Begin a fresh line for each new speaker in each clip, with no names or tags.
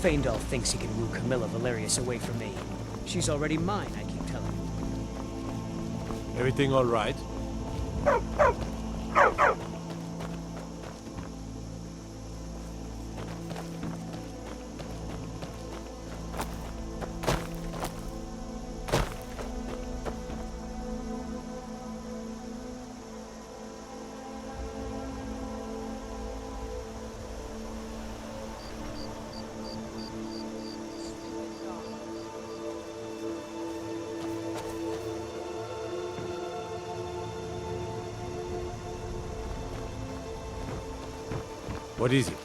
Faendal thinks he can woo Camilla Valerius away from me. She's already mine, I keep telling him.
Everything all right? What is it?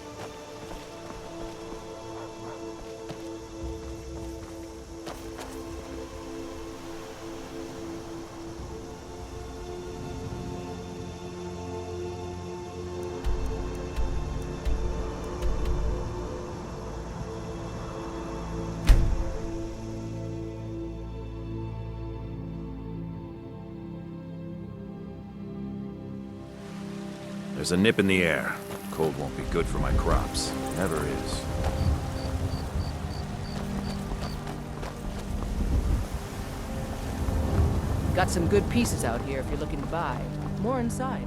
There's a nip in the air. Cold won't be good for my crops. Never is.
Got some good pieces out here if you're looking to buy. More inside.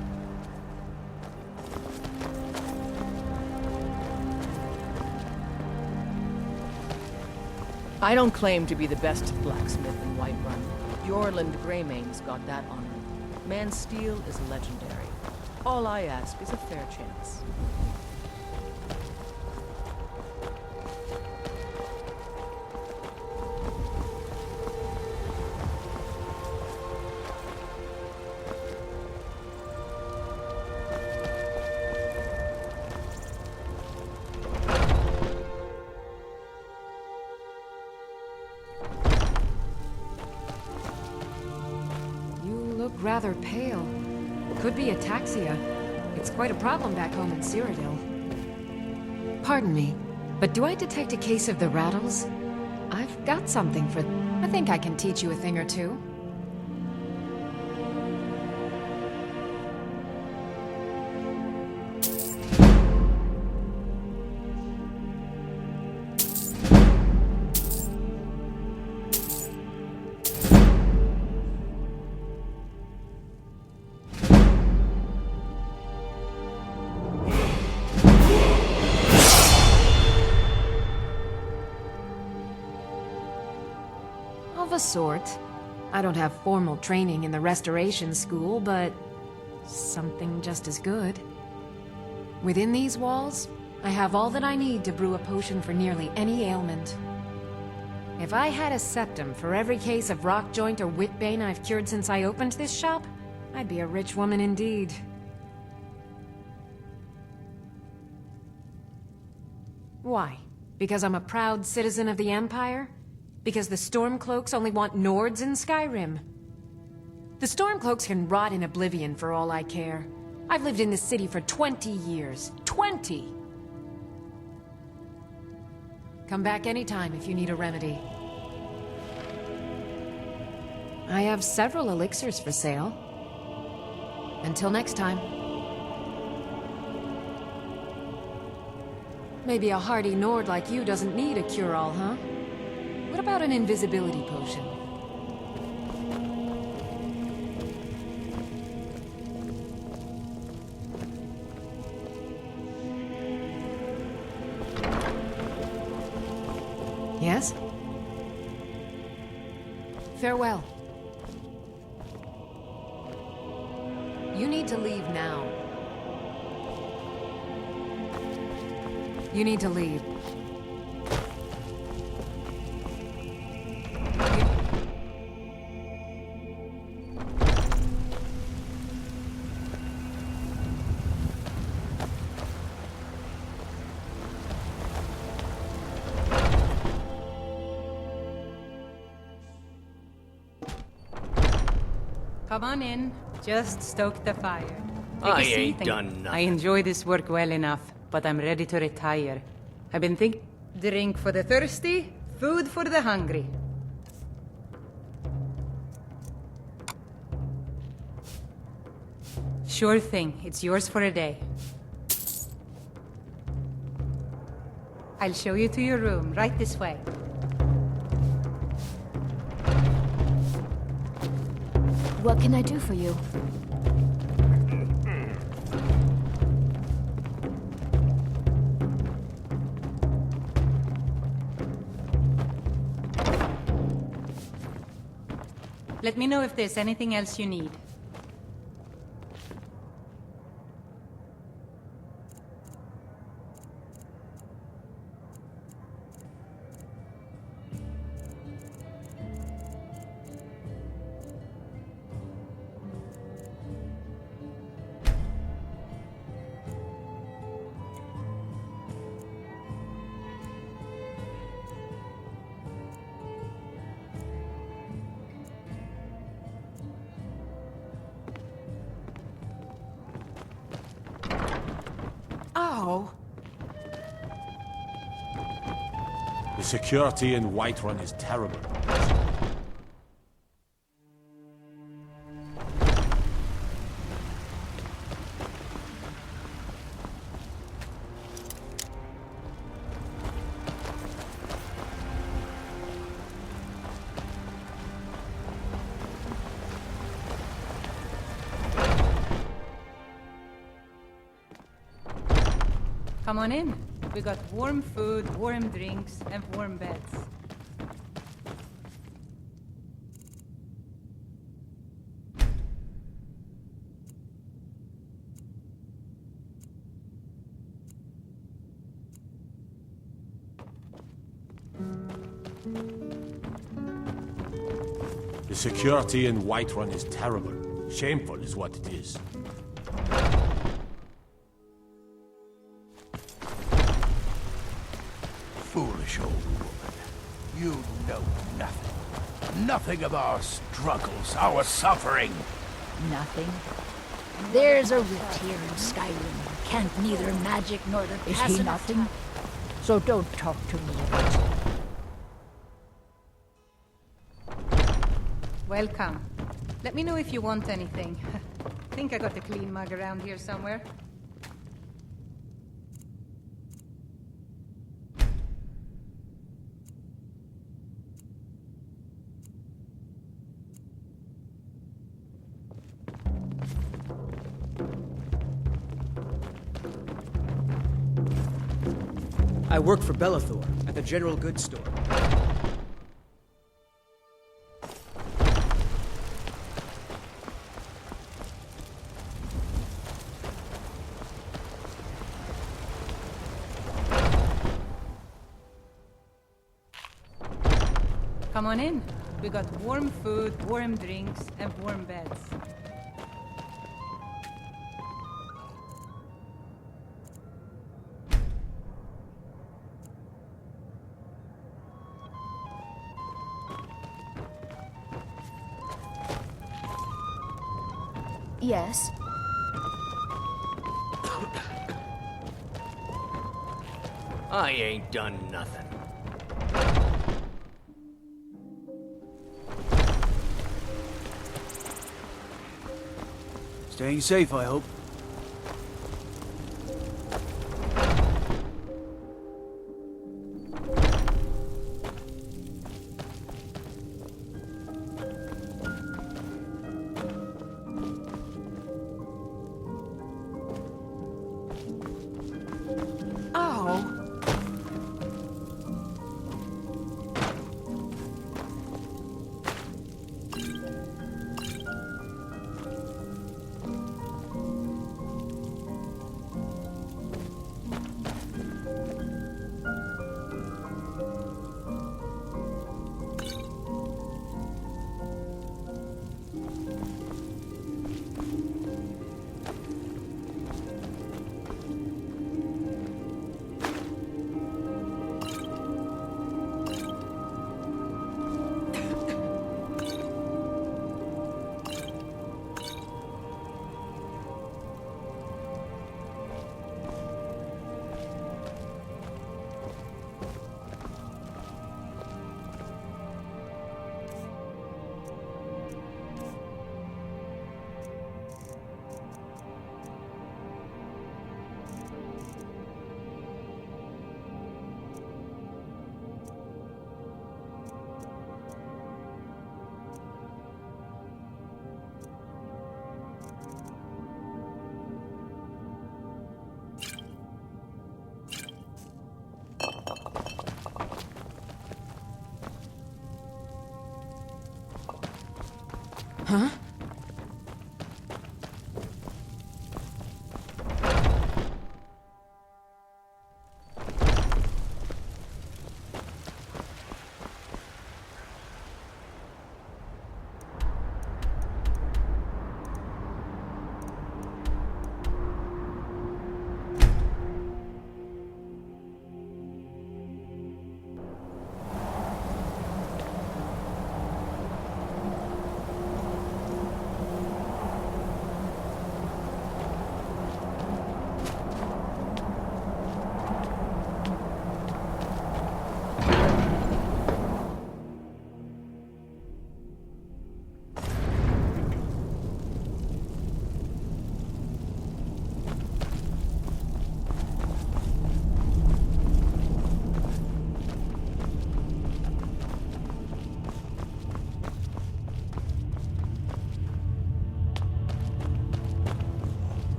I don't claim to be the best blacksmith in Whiterun. Bjorland Greymane's got that honor. Man's steel is legendary. All I ask is a fair chance.
You look rather pale. Could be ataxia. It's quite a problem back home in Cyrodiil. Pardon me, but do I detect a case of the rattles? I've got something for... I think I can teach you a thing or two. Of a sort. I don't have formal training in the Restoration School, but something just as good. Within these walls, I have all that I need to brew a potion for nearly any ailment. If I had a septum for every case of rock joint or whitbane I've cured since I opened this shop, I'd be a rich woman indeed. Why? Because I'm a proud citizen of the Empire? Because the Stormcloaks only want Nords in Skyrim? The Stormcloaks can rot in oblivion for all I care. I've lived in this city for 20 years. 20! Come back anytime if you need a remedy. I have several elixirs for sale. Until next time. Maybe a hardy Nord like you doesn't need a cure-all, huh? What about an invisibility potion? Yes? Farewell. You need to leave now. You need to leave.
Come on in. Just stoke the fire. Take
I
a seat
ain't
and-
done nothing.
I enjoy this work well enough, but I'm ready to retire. I've been drink for the thirsty, food for the hungry. Sure thing. It's yours for a day. I'll show you to your room, right this way.
What can I do for you?
Let me know if there's anything else you need.
Oh,
The security in Whiterun is terrible.
Come on in. We got warm food, warm drinks, and warm beds.
The security in Whiterun is terrible. Shameful is what it is.
Foolish old woman. You know nothing. Nothing of our struggles, our suffering.
nothing. There's a rift here in Skyrim. Can't neither magic nor the
Is he nothing? So don't talk to me about it.
Welcome. Let me know if you want anything. Think I got a clean mug around here somewhere.
I work for Bellathor at the General Goods Store.
Come on in. We got warm food, warm drinks, and warm beds.
Yes.
I ain't done nothing.
Staying safe, I hope.
Oh.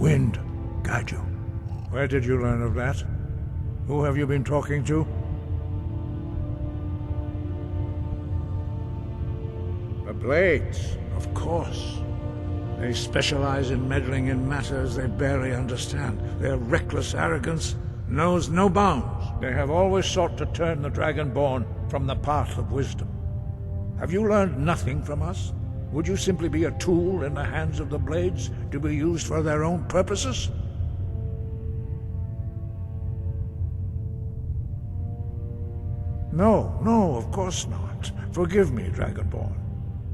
wind guide you. Where did you learn of that? Who have you been talking to? The Blades, of course. They specialize in meddling in matters they barely understand. Their reckless arrogance knows no bounds. They have always sought to turn the Dragonborn from the path of wisdom. Have you learned nothing from us? Would you simply be a tool in the hands of the Blades to be used for their own purposes? No, of course not. Forgive me, Dragonborn.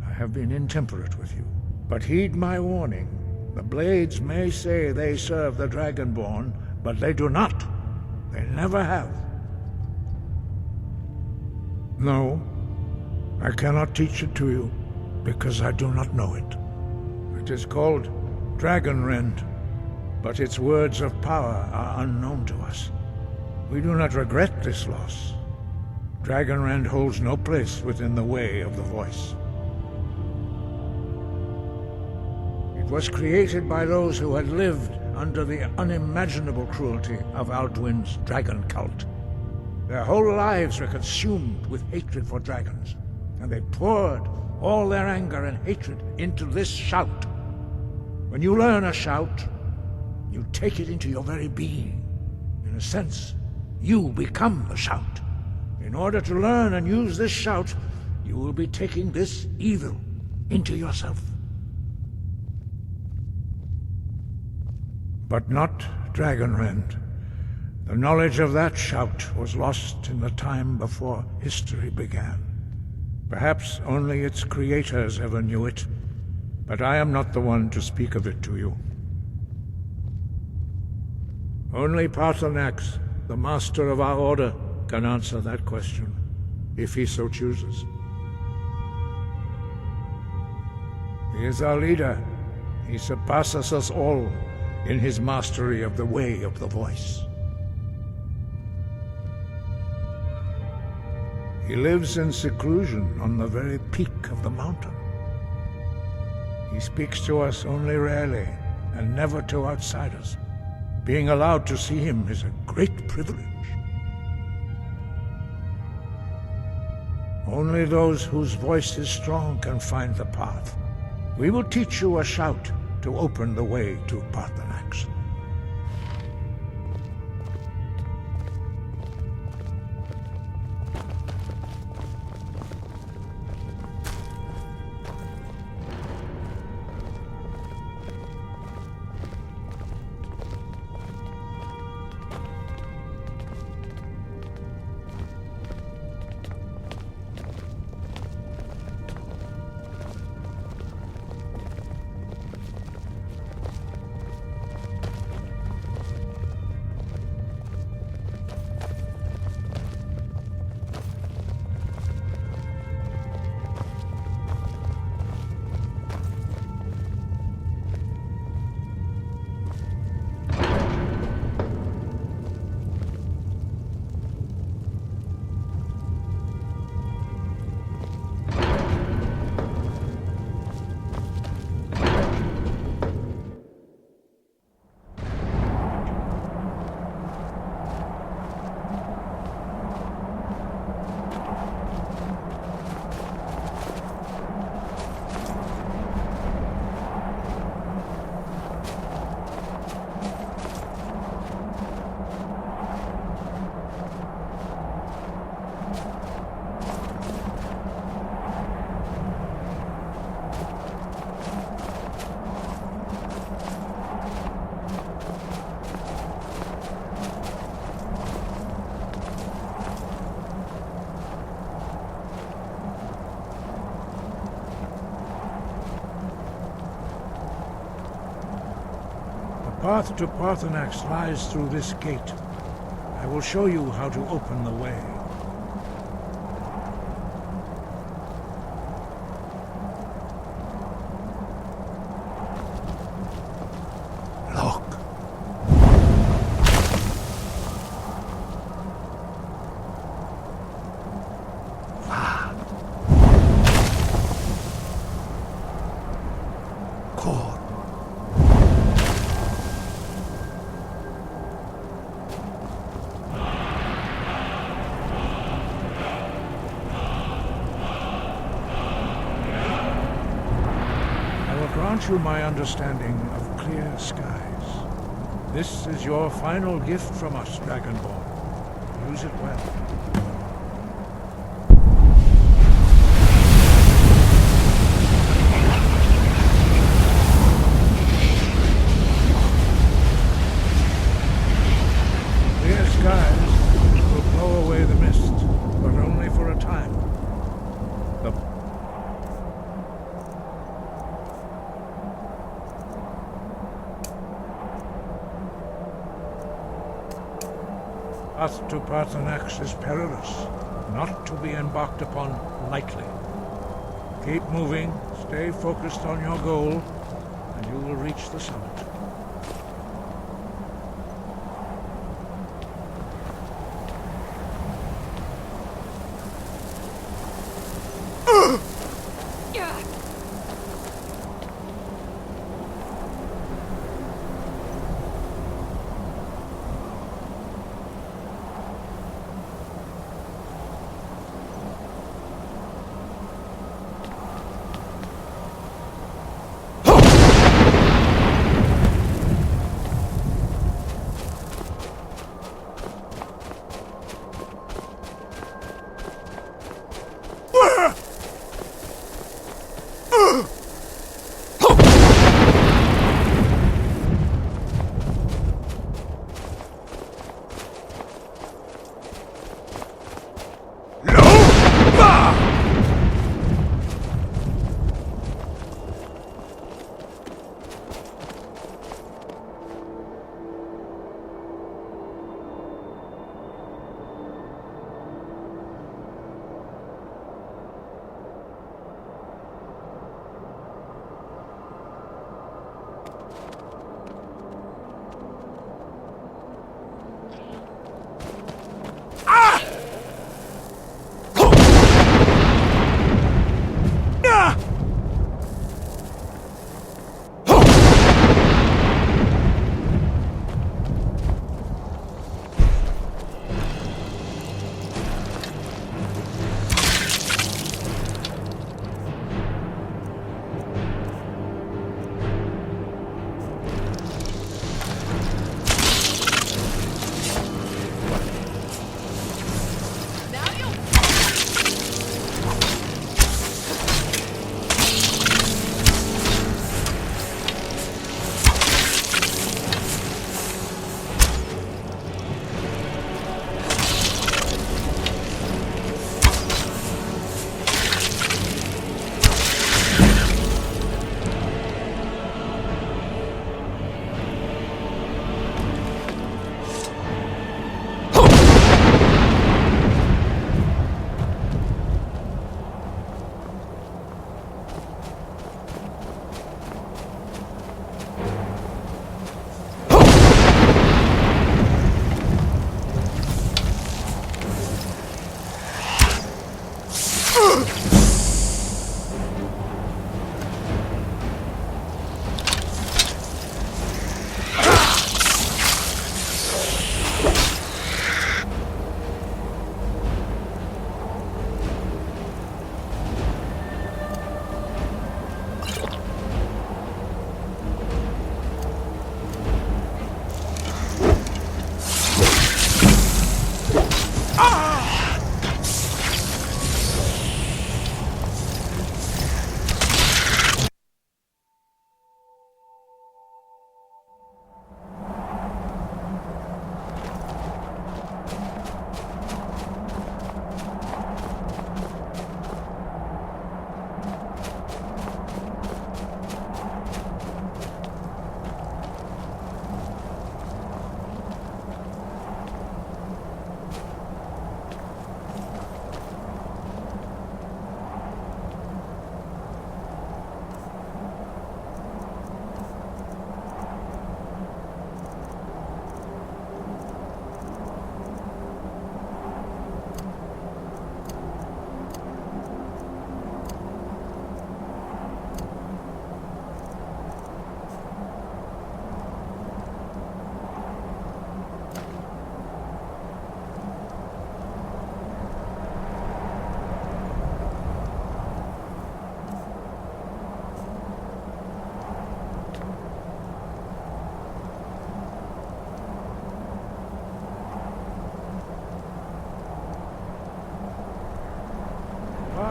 I have been intemperate with you. But heed my warning. The Blades may say they serve the Dragonborn, but they do not. They never have. No, I cannot teach it to you, because I do not know it. It is called Dragonrend, but its words of power are unknown to us. We do not regret this loss. Dragonrend holds no place within the way of the voice. It was created by those who had lived under the unimaginable cruelty of Alduin's dragon cult. Their whole lives were consumed with hatred for dragons, and they poured all their anger and hatred into this shout. When you learn a shout, you take it into your very being. In a sense, you become the shout. In order to learn and use this shout, you will be taking this evil into yourself. But not Dragonrend. The knowledge of that shout was lost in the time before history began. Perhaps only its creators ever knew it, but I am not the one to speak of it to you. Only Paarthurnax, the master of our order, can answer that question, if he so chooses. He is our leader. He surpasses us all in his mastery of the way of the voice. He lives in seclusion on the very peak of the mountain. He speaks to us only rarely, and never to outsiders. Being allowed to see him is a great privilege. Only those whose voice is strong can find the path. We will teach you a shout to open the way to Paarthurnax. The path to Paarthurnax lies through this gate. I will show you how to open the way. Look. grant you my understanding of clear skies. This is your final gift from us, Dragonborn. Use it well. Clear skies will blow away the mist, but only for a time. The path to Parthenax is perilous, not to be embarked upon lightly. Keep moving, stay focused on your goal, and you will reach the summit.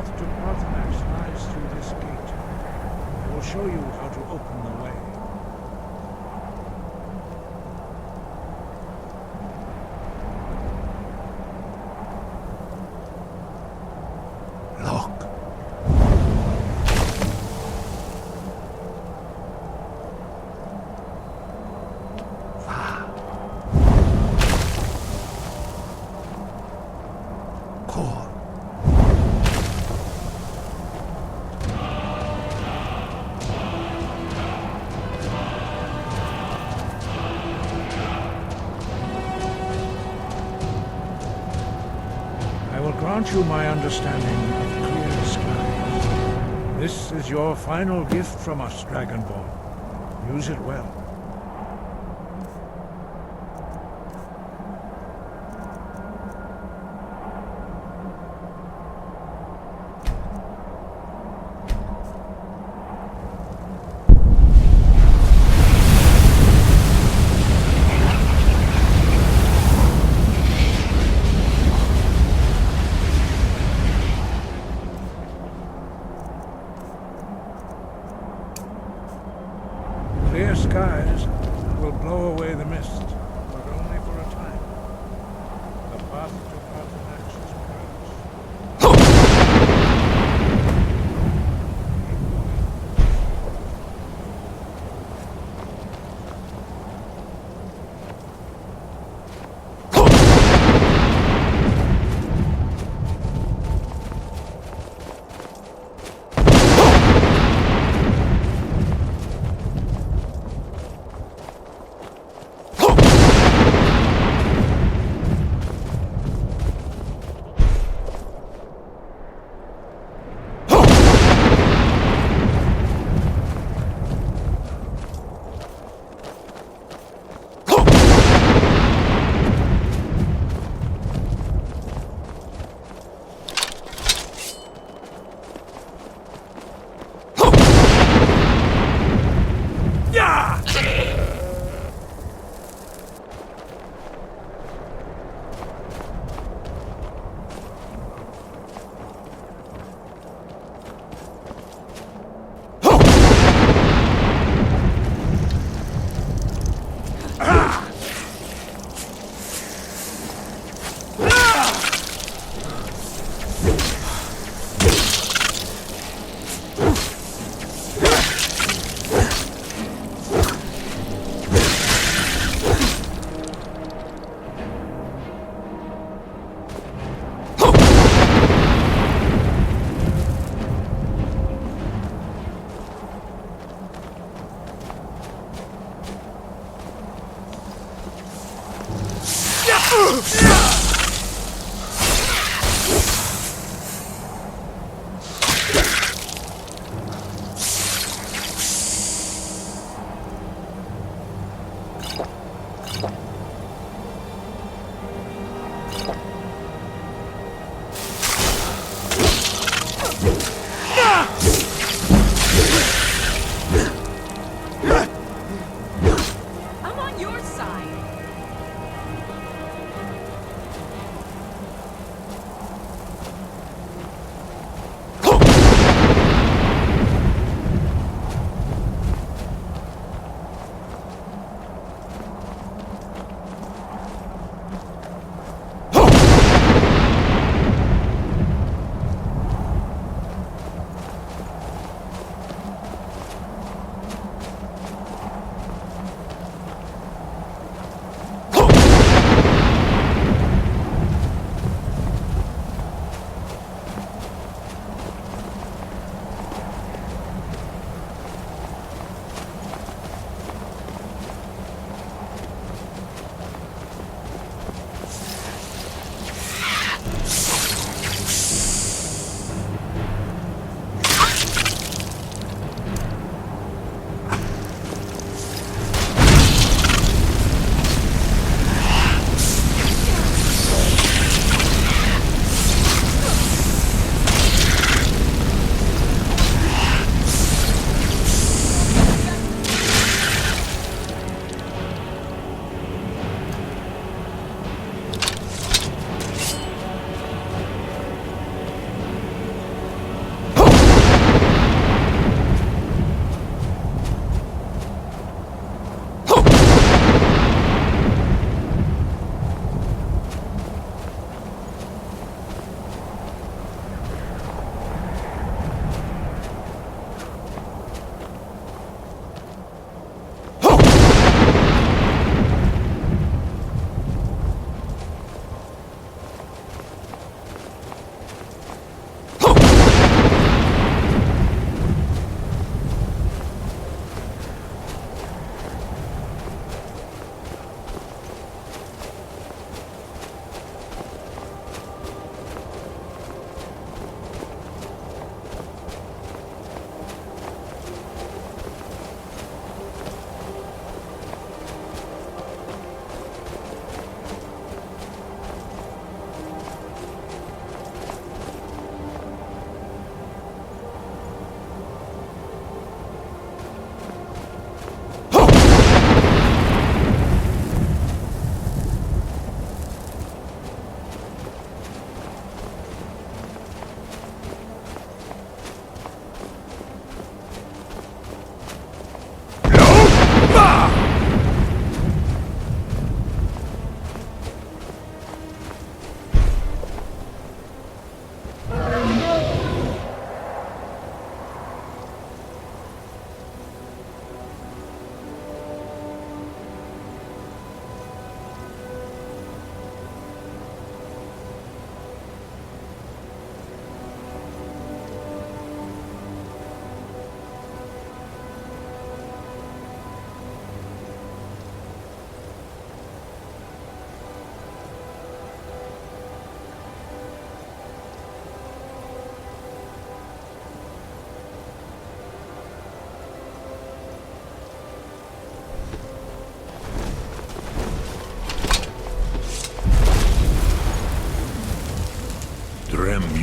path to Paarthurnax lies through this gate. I will show you how to open the way. Look. Grant you my understanding of clear skies. This is your final gift from us, Dragonborn. Use it well. Clear skies will blow away the mist, but only for a time. The path to Paarthurnax is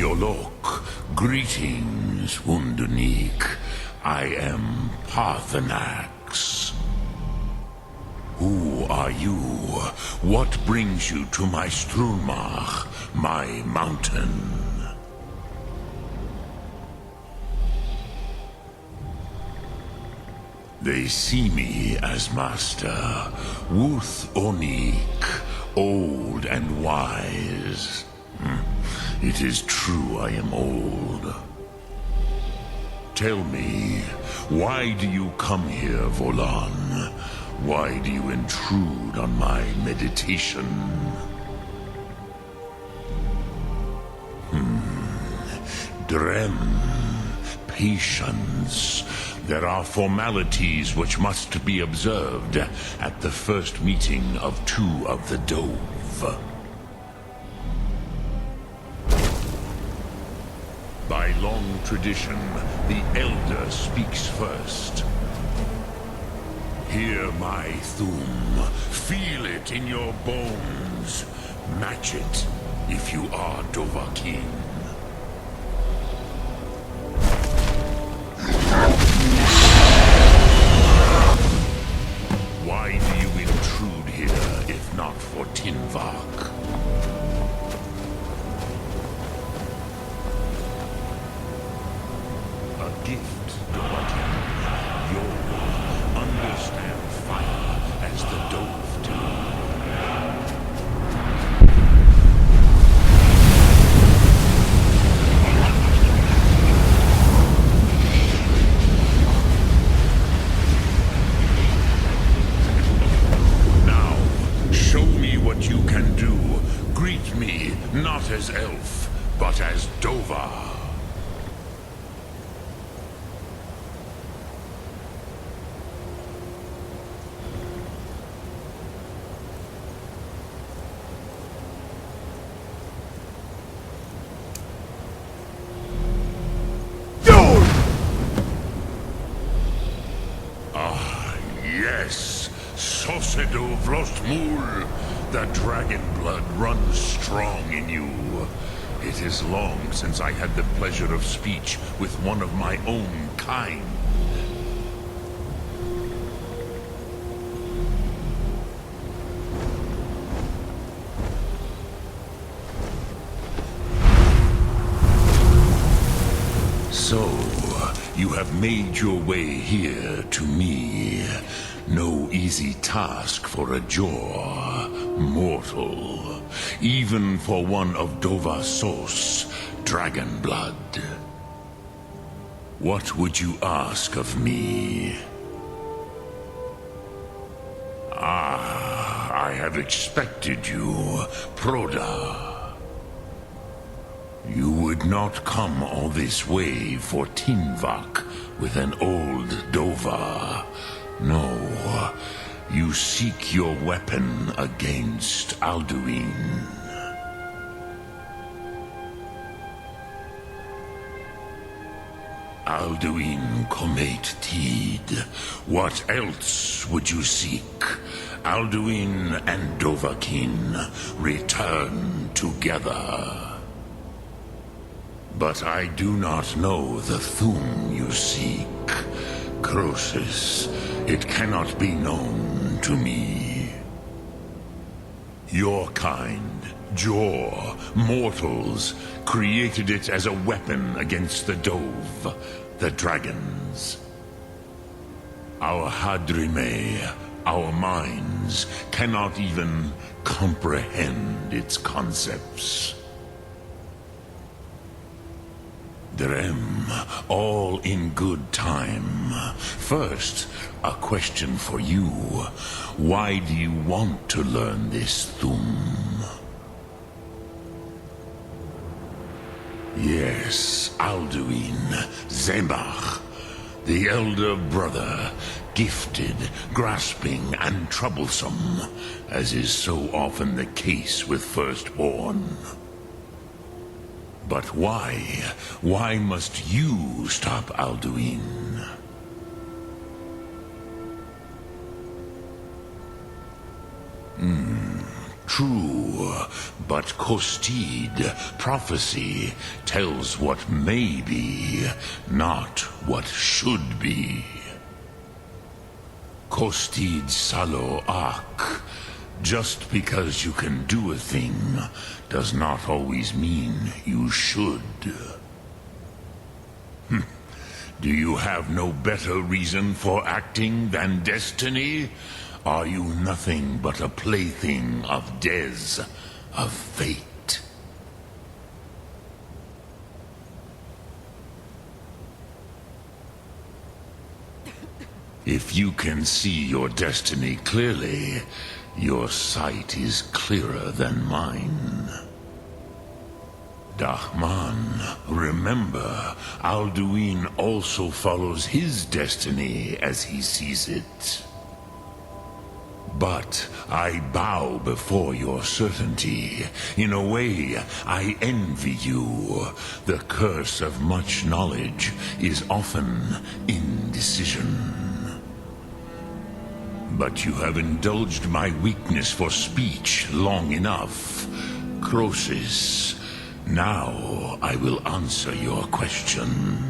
Yolok, greetings, Wundernik. I am Parthenax. Who are you? What brings you to my Strunmach, my mountain? They see me as master, Wuth Onik, old and wise. It is true I am old. Tell me, why do you come here, Volan? Why do you intrude on my meditation? Drem, patience. There are formalities which must be observed at the first meeting of two of the Dove. By long tradition, the Elder speaks first. Hear my Thum. Feel it in your bones. Match it if you are Dovahkiin. Why do you intrude here if not for Tinvak? A gift, Dovahkiin. You understand fire as the Dove do. Now, show me what you can do. Greet me, not as elf, but as Dova. Yes, Sosedo Vrostmul. The dragon blood runs strong in you. It is long since I had the pleasure of speech with one of my own kind. So, you have made your way here to me. No easy task for a jaw, mortal. Even for one of Dovasos, dragon blood. What would you ask of me? I have expected you, Proda. You would not come all this way for Tinvak with an old Dova. No, you seek your weapon against Alduin. Alduin Comet Tid. What else would you seek? Alduin and Dovahkiin return together. But I do not know the Thum you seek. Croesus, it cannot be known to me. Your kind, Jor, mortals, created it as a weapon against the Dove, the dragons. Our Hadrime, our minds, cannot even comprehend its concepts. Drem, all in good time. First, a question for you. Why do you want to learn this Thum? Yes, Alduin, Zemach, the elder brother, gifted, grasping, and troublesome, as is so often the case with firstborn. But why? Why must you stop Alduin? True. but Kostid, prophecy, tells what may be, not what should be. Kostid Salo Ak. Just because you can do a thing does not always mean you should. Do you have no better reason for acting than destiny? Are you nothing but a plaything of Des, of fate? If you can see your destiny clearly, your sight is clearer than mine. Dahman, remember, Alduin also follows his destiny as he sees it. But I bow before your certainty. In a way, I envy you. The curse of much knowledge is often indecision. But you have indulged my weakness for speech long enough. Croesus, now I will answer your question.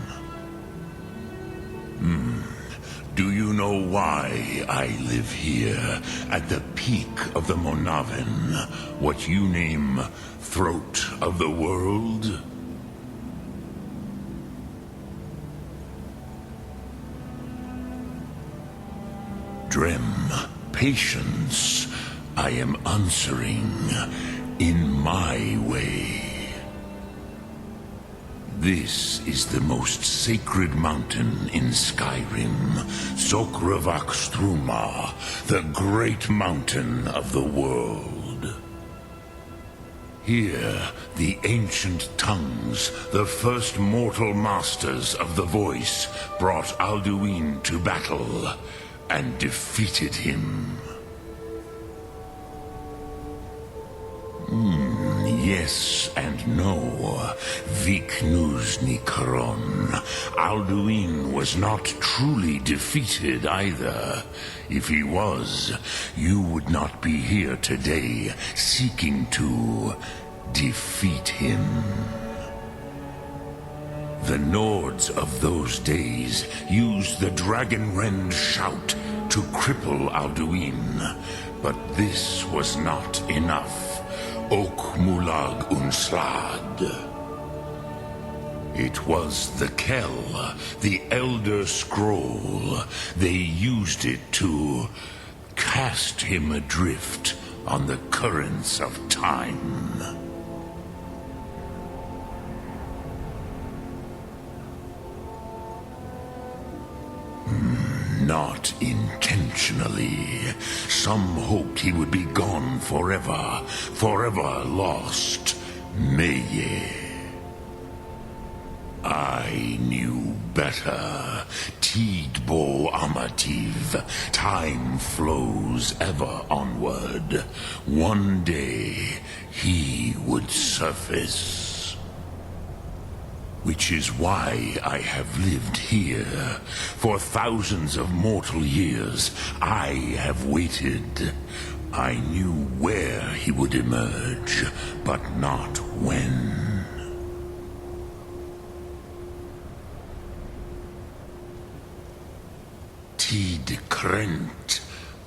Do you know why I live here, at the peak of the Monaven, what you name Throat of the World? Drem, patience. I am answering in my way. This is the most sacred mountain in Skyrim, Sokravak Struma, the great mountain of the world. Here, the ancient tongues, the first mortal masters of the voice, brought Alduin to battle and defeated him. Yes and no. Viknuz Nikaron. Alduin was not truly defeated either. If he was, you would not be here today seeking to defeat him. The Nords of those days used the Dragonrend shout to cripple Alduin, but this was not enough. Ok Mulag Unslad. It was the Kell, the Elder Scroll. They used it to cast him adrift on the currents of time. Not intentionally. Some hoped he would be gone forever, forever lost. Meye. I knew better. Tidbo Amativ. Time flows ever onward. One day, he would surface. Which is why I have lived here. For thousands of mortal years, I have waited. I knew where he would emerge, but not when. Tid Krent.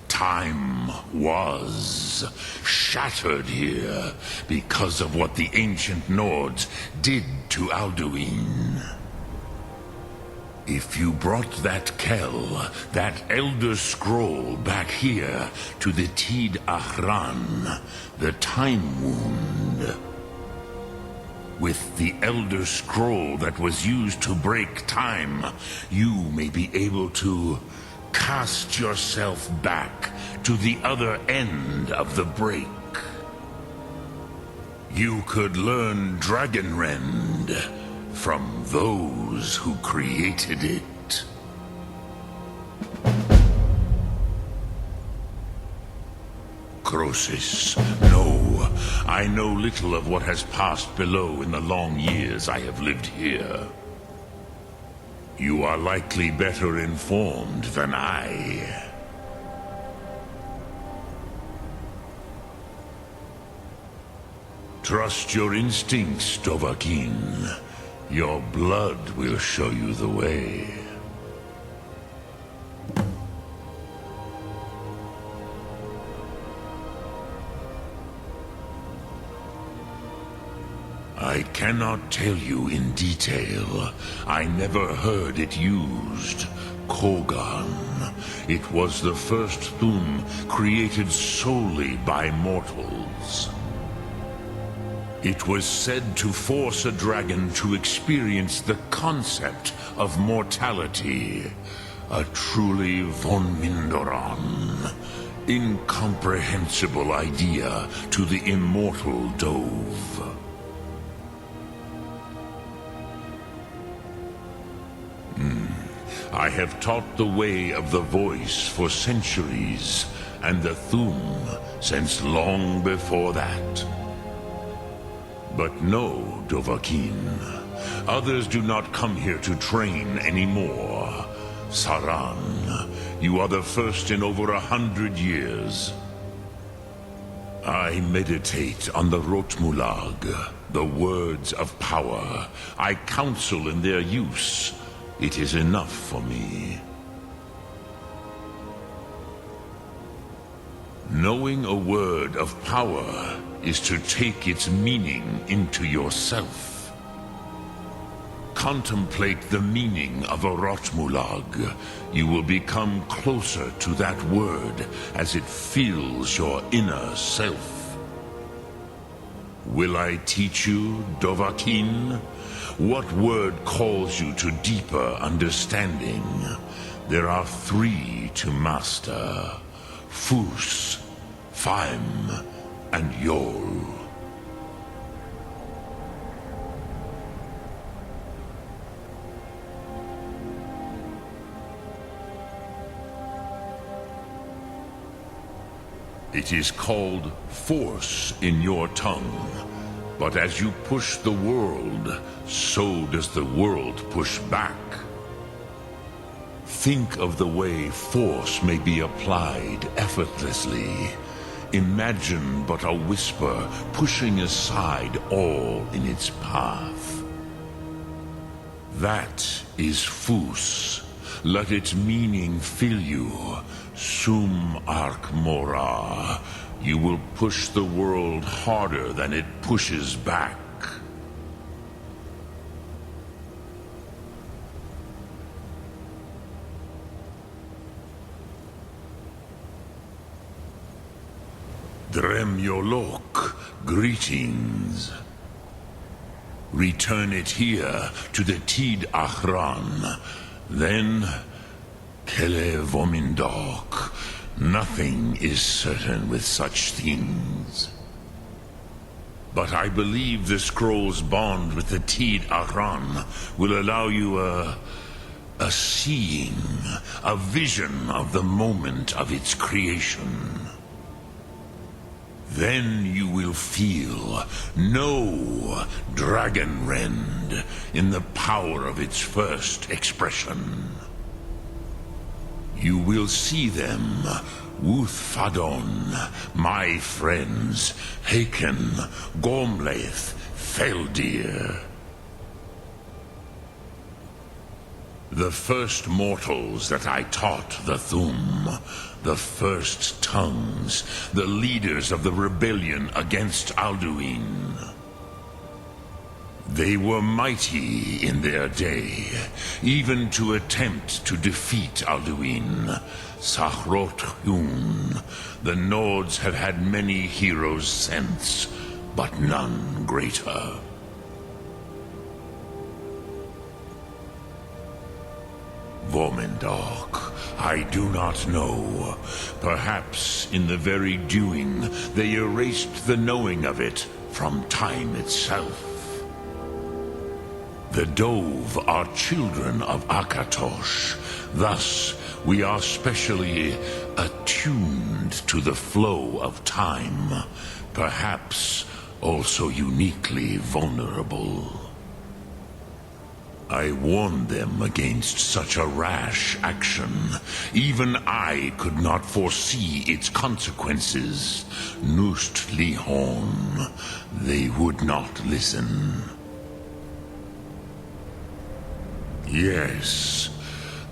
Time was shattered here because of what the ancient Nords did to Alduin. If you brought that Kell, that Elder Scroll back here to the Tid Ahran, the Time Wound, with the Elder Scroll that was used to break time, you may be able to cast yourself back to the other end of the break. You could learn Dragonrend from those who created it. Croesus, no. I know little of what has passed below in the long years I have lived here. You are likely better informed than I. Trust your instincts, Dovahkiin. Your blood will show you the way. I cannot tell you in detail. I never heard it used. Kogan. It was the first Thum created solely by mortals. It was said to force a dragon to experience the concept of mortality. A truly von Mindoran. Incomprehensible idea to the immortal Dove. I have taught the way of the voice for centuries, and the Thum since long before that. But no, Dovahkiin. Others do not come here to train anymore. Saran, you are the first in over 100 years. I meditate on the Rotmulag, the words of power. I counsel in their use. It is enough for me. Knowing a word of power is to take its meaning into yourself. Contemplate the meaning of a Rotmulag. You will become closer to that word as it fills your inner self. Will I teach you, Dovahkiin? What word calls you to deeper understanding? There are 3 to master. Fus, Faim, and Yol. It is called force in your tongue. But as you push the world, so does the world push back. Think of the way force may be applied effortlessly. Imagine but a whisper pushing aside all in its path. That is Fus. Let its meaning fill you. Sum Ark Mora. You will push the world harder than it pushes back. Dremyolok, greetings. Return it here to the Tid Achran. Then, Kele Vomindok. Nothing is certain with such things. But I believe the scroll's bond with the Tid Achran will allow you a seeing, a vision of the moment of its creation. Then you will feel, know Dragonrend in the power of its first expression. You will see them, Wuthfadon, my friends, Haken, Gormlaith, Feldir. The first mortals that I taught the Thum, the first tongues, the leaders of the rebellion against Alduin. They were mighty in their day, even to attempt to defeat Alduin. Sahrot Hun. The Nords have had many heroes since, but none greater. Vomindok, I do not know. Perhaps in the very doing, they erased the knowing of it from time itself. The Dove are children of Akatosh. Thus, we are specially attuned to the flow of time. Perhaps also uniquely vulnerable. I warned them against such a rash action. Even I could not foresee its consequences. Nust Lihon, they would not listen. Yes,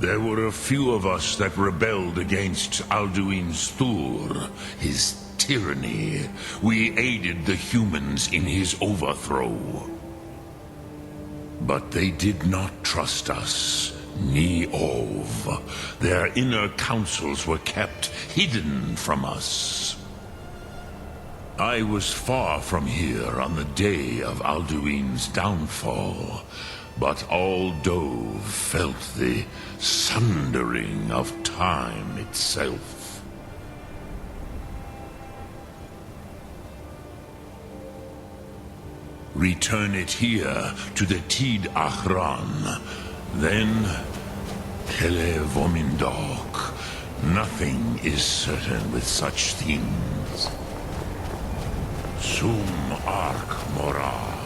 there were a few of us that rebelled against Alduin Stur, his tyranny. We aided the humans in his overthrow. But they did not trust us, ni Ov. Their inner counsels were kept hidden from us. I was far from here on the day of Alduin's downfall, but all Dove felt the sundering of time itself. Return it here to the Tid Achran. Then, Kele Vomindok. Nothing is certain with such things. Sum Ark Mora.